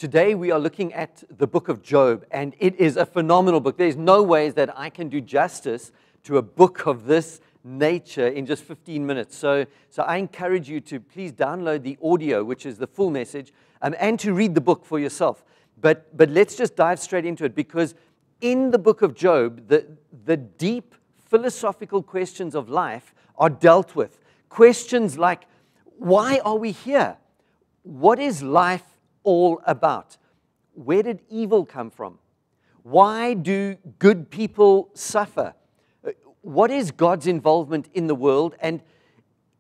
Today we are looking at the book of Job, and it is a phenomenal book. There's no ways that I can do justice to a book of this nature in just 15 minutes. So I encourage you to please download the audio, which is the full message, and to read the book for yourself. But let's just dive straight into it, because in the book of Job, the deep philosophical questions of life are dealt with. Questions like, why are we here? What is life all about? Where did evil come from? Why do good people suffer? What is God's involvement in the world? And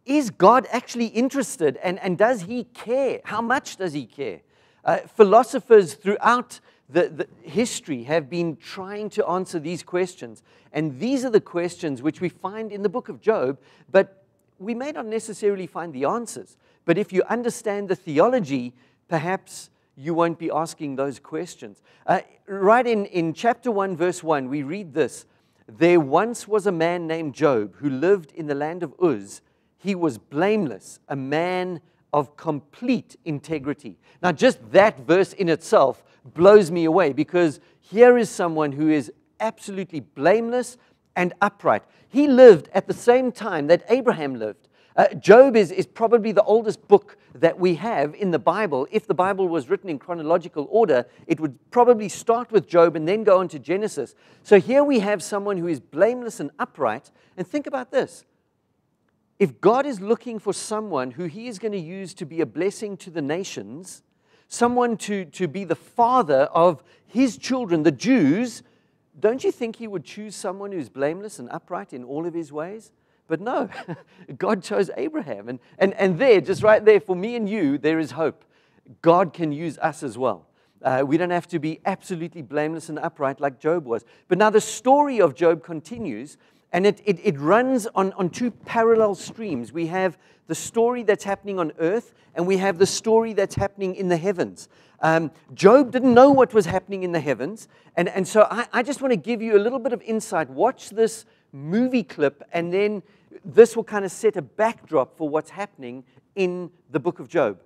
is God actually interested? And does He care? How much does He care? Philosophers throughout the history have been trying to answer these questions. And these are the questions which we find in the book of Job, but we may not necessarily find the answers. But if you understand the theology, perhaps you won't be asking those questions. Right in chapter 1, verse 1, we read this. There once was a man named Job who lived in the land of Uz. He was blameless, a man of complete integrity. Now, just that verse in itself blows me away, because here is someone who is absolutely blameless and upright. He lived at the same time that Abraham lived. Job is probably the oldest book that we have in the Bible. If the Bible was written in chronological order, it would probably start with Job and then go on to Genesis. So here we have someone who is blameless and upright. And think about this. If God is looking for someone who He is going to use to be a blessing to the nations, someone to be the father of His children, the Jews, don't you think He would choose someone who's blameless and upright in all of his ways? But no, God chose Abraham. And there, just right there, for me and you, there is hope. God can use us as well. We don't have to be absolutely blameless and upright like Job was. But now the story of Job continues, and it runs on two parallel streams. We have the story that's happening on earth, and we have the story that's happening in the heavens. Job didn't know what was happening in the heavens, and so I just want to give you a little bit of insight. Watch this movie clip, and then this will kind of set a backdrop for what's happening in the book of Job.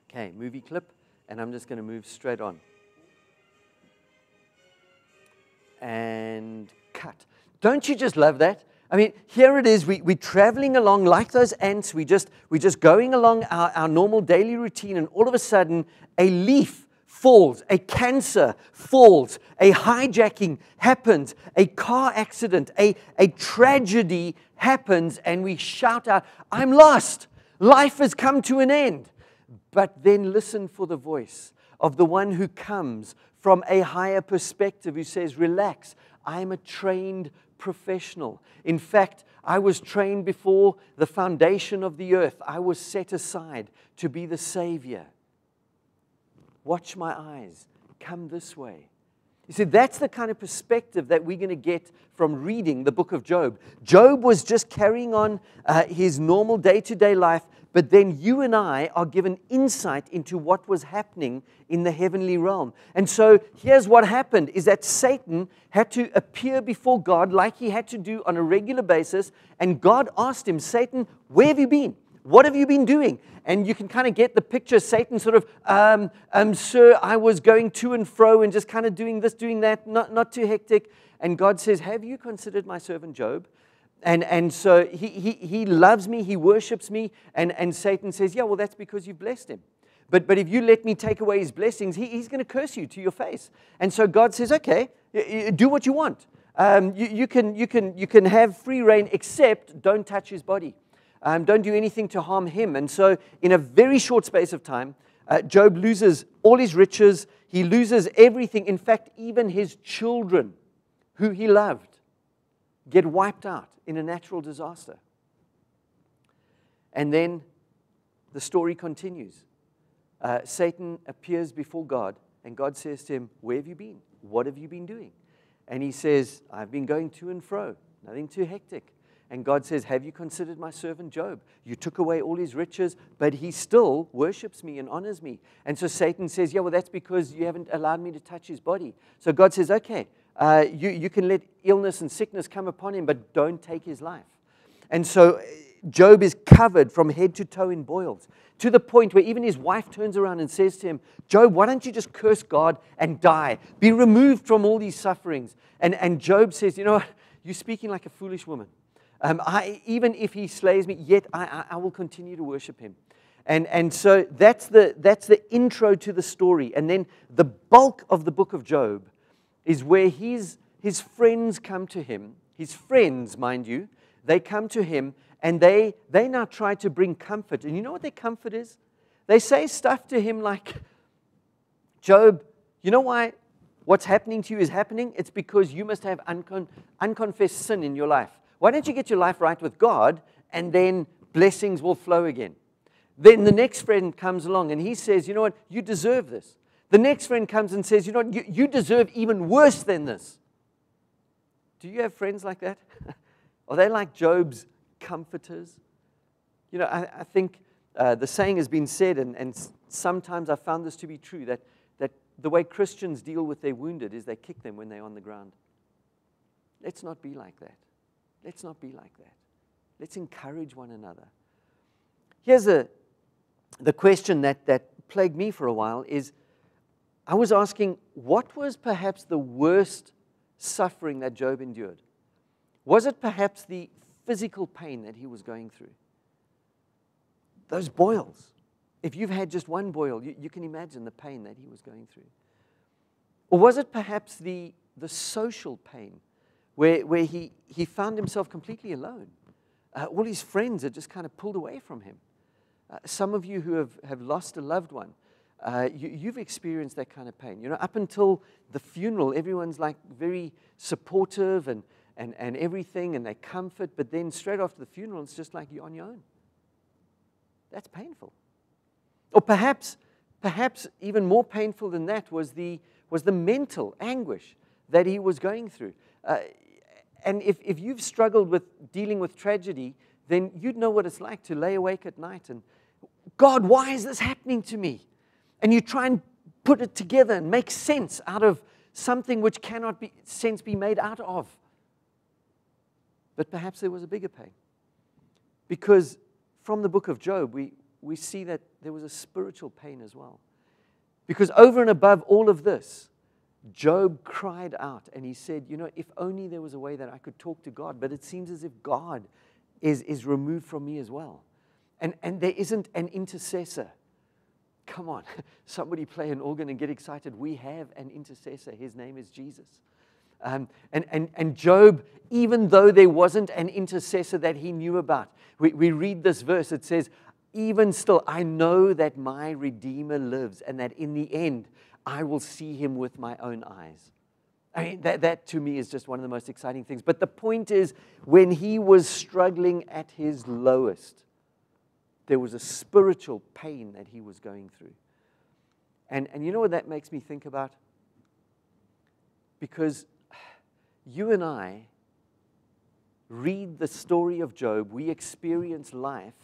Okay, movie clip, and I'm just going to move straight on. And cut. Don't you just love that? I mean, here it is. We're traveling along like those ants. We're just going along our normal daily routine, and all of a sudden, a leaf falls, a cancer falls, a hijacking happens, a car accident, a tragedy happens, and we shout out, "I'm lost! Life has come to an end." But then listen for the voice of the one who comes from a higher perspective, who says, "Relax, I am a trained professional. In fact, I was trained before the foundation of the earth. I was set aside to be the Savior. Watch my eyes. Come this way." You see, that's the kind of perspective that we're going to get from reading the book of Job. Job was just carrying on his normal day-to-day life, but then you and I are given insight into what was happening in the heavenly realm. And so here's what happened, is that Satan had to appear before God like he had to do on a regular basis, and God asked him, "Satan, where have you been? What have you been doing?" And you can kind of get the picture. Satan sort of, "Sir, I was going to and fro and just kind of doing this, doing that, not too hectic." And God says, "Have you considered my servant Job? And so he loves me, he worships me." And Satan says, "Yeah, well, that's because you've blessed him. But if you let me take away his blessings, he's going to curse you to your face." And so God says, "Okay, do what you want. You can have free reign, except don't touch his body. Don't do anything to harm him." And so in a very short space of time, Job loses all his riches. He loses everything. In fact, even his children, who he loved, get wiped out in a natural disaster. And then the story continues. Satan appears before God, and God says to him, "Where have you been? What have you been doing?" And he says, "I've been going to and fro, nothing too hectic." And God says, "Have you considered my servant Job? You took away all his riches, but he still worships me and honors me." And so Satan says, "Yeah, well, that's because you haven't allowed me to touch his body." So God says, "Okay, you can let illness and sickness come upon him, but don't take his life." And so Job is covered from head to toe in boils, to the point where even his wife turns around and says to him, Job, why don't you just curse God and die? Be removed from all these sufferings. And Job says, you know what? You're speaking like a foolish woman. Even if he slays me, yet I will continue to worship him. And so that's the intro to the story. And then the bulk of the book of Job is where his friends come to him. His friends, mind you, they come to him and they now try to bring comfort. And you know what their comfort is? They say stuff to him like, Job, you know why what's happening to you is happening? It's because you must have unconfessed sin in your life. Why don't you get your life right with God and then blessings will flow again? Then the next friend comes along and he says, you know what, you deserve this. The next friend comes and says, you know what, you deserve even worse than this. Do you have friends like that? Are they like Job's comforters? You know, I think the saying has been said, and sometimes I found this to be true, that the way Christians deal with their wounded is they kick them when they're on the ground. Let's not be like that. Let's not be like that. Let's encourage one another. Here's the question that plagued me for a while is, I was asking, what was perhaps the worst suffering that Job endured? Was it perhaps the physical pain that he was going through? Those boils. If you've had just one boil, you can imagine the pain that he was going through. Or was it perhaps the social pain where he found himself completely alone? All his friends had just kind of pulled away from him. Some of you who have lost a loved one, you've experienced that kind of pain. You know, up until the funeral, everyone's like very supportive and everything, and they comfort, but then straight after the funeral, it's just like you're on your own. That's painful. Or perhaps even more painful than that was the mental anguish that he was going through. And if you've struggled with dealing with tragedy, then you'd know what it's like to lay awake at night and, God, why is this happening to me? And you try and put it together and make sense out of something which cannot be made out of. But perhaps there was a bigger pain. Because from the book of Job, we see that there was a spiritual pain as well. Because over and above all of this, Job cried out and he said, you know, if only there was a way that I could talk to God, but it seems as if God is removed from me as well. And there isn't an intercessor. Come on, somebody play an organ and get excited. We have an intercessor. His name is Jesus. And Job, even though there wasn't an intercessor that he knew about, we read this verse, it says, even still, I know that my Redeemer lives and that in the end, I will see him with my own eyes. I mean, that to me is just one of the most exciting things. But the point is, when he was struggling at his lowest, there was a spiritual pain that he was going through. And you know what that makes me think about? Because you and I read the story of Job, we experience life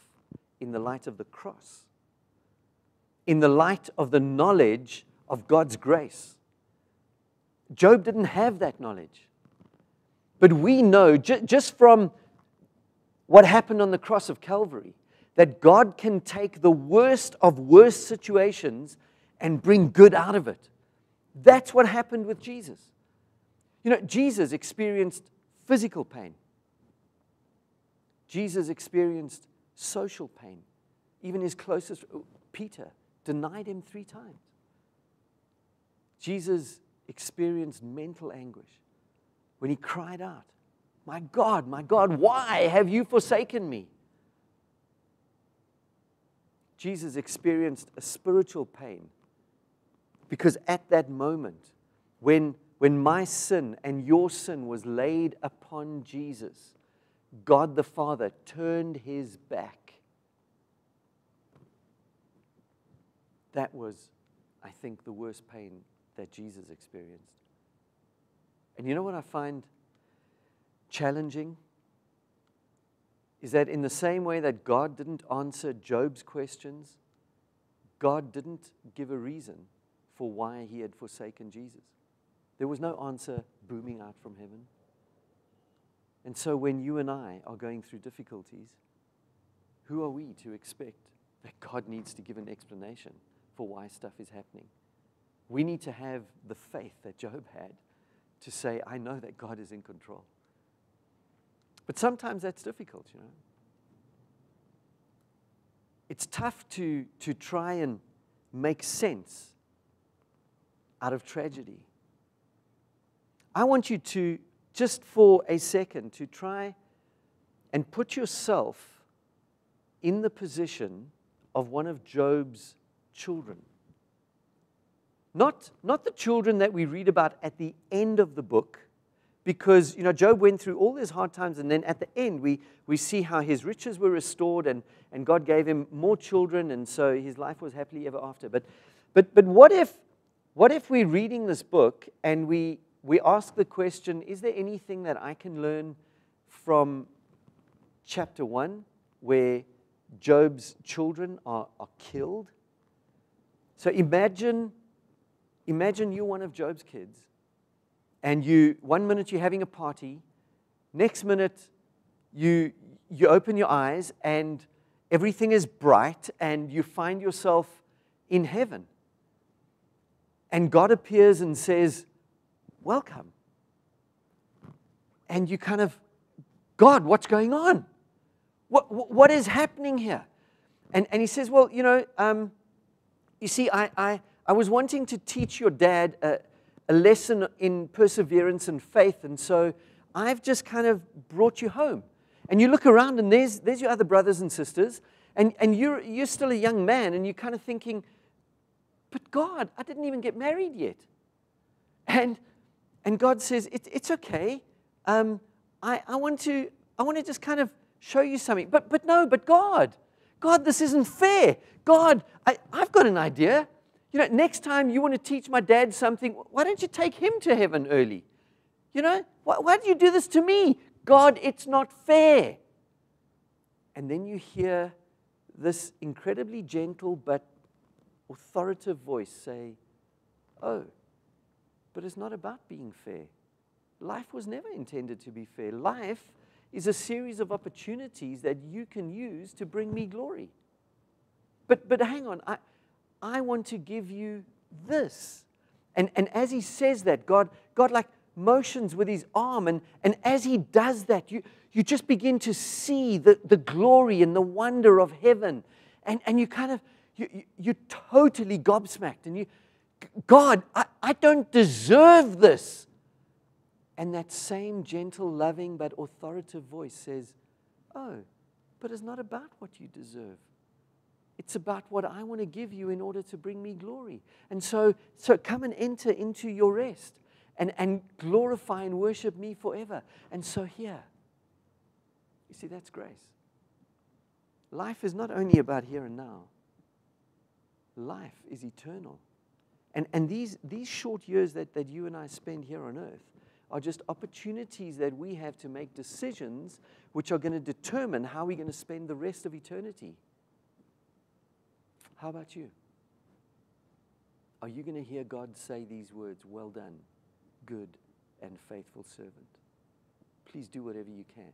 in the light of the cross, in the light of the knowledge of God's grace. Job didn't have that knowledge. But we know, just from what happened on the cross of Calvary, that God can take the worst of worst situations and bring good out of it. That's what happened with Jesus. You know, Jesus experienced physical pain. Jesus experienced social pain. Even his closest, Peter, denied him 3 times. Jesus experienced mental anguish when he cried out, my God, why have you forsaken me? Jesus experienced a spiritual pain because at that moment, when my sin and your sin was laid upon Jesus, God the Father turned his back. That was, I think, the worst pain that Jesus experienced. And you know what I find challenging? Is that in the same way that God didn't answer Job's questions, God didn't give a reason for why he had forsaken Jesus. There was no answer booming out from heaven. And so when you and I are going through difficulties, who are we to expect that God needs to give an explanation for why stuff is happening? We need to have the faith that Job had to say, I know that God is in control. But sometimes that's difficult, you know. It's tough to try and make sense out of tragedy. I want you to, just for a second, to try and put yourself in the position of one of Job's children. Not the children that we read about at the end of the book, because, you know, Job went through all these hard times, and then at the end we see how his riches were restored, and God gave him more children, and so his life was happily ever after. But what if we're reading this book and we ask the question, is there anything that I can learn from chapter 1 where Job's children are killed? So imagine you're one of Job's kids, and one minute you're having a party, next minute you open your eyes and everything is bright and you find yourself in heaven. And God appears and says, welcome. And you kind of, God, what's going on? What is happening here? And he says, well, you know, you see, I was wanting to teach your dad a lesson in perseverance and faith, and so I've just kind of brought you home. And you look around, and there's your other brothers and sisters, and you're still a young man, and you're kind of thinking, but God, I didn't even get married yet. And God says, it's okay. I want to just kind of show you something. But God, this isn't fair. God, I've got an idea. You know, next time you want to teach my dad something, why don't you take him to heaven early? You know, why do you do this to me? God, it's not fair. And then you hear this incredibly gentle but authoritative voice say, oh, but it's not about being fair. Life was never intended to be fair. Life is a series of opportunities that you can use to bring me glory. But hang on, I want to give you this. And as he says that, God like motions with his arm, and as he does that, you just begin to see the glory and the wonder of heaven. And you kind of, you're totally gobsmacked. And God, I don't deserve this. And that same gentle, loving, but authoritative voice says, oh, but it's not about what you deserve. It's about what I want to give you in order to bring me glory. And so come and enter into your rest and glorify and worship me forever. And so here, you see, that's grace. Life is not only about here and now. Life is eternal. And these short years that you and I spend here on earth are just opportunities that we have to make decisions which are going to determine how we're going to spend the rest of eternity. How about you? Are you going to hear God say these words, well done, good and faithful servant? Please do whatever you can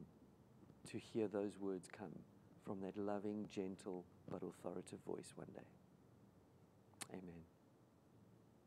to hear those words come from that loving, gentle, but authoritative voice one day. Amen.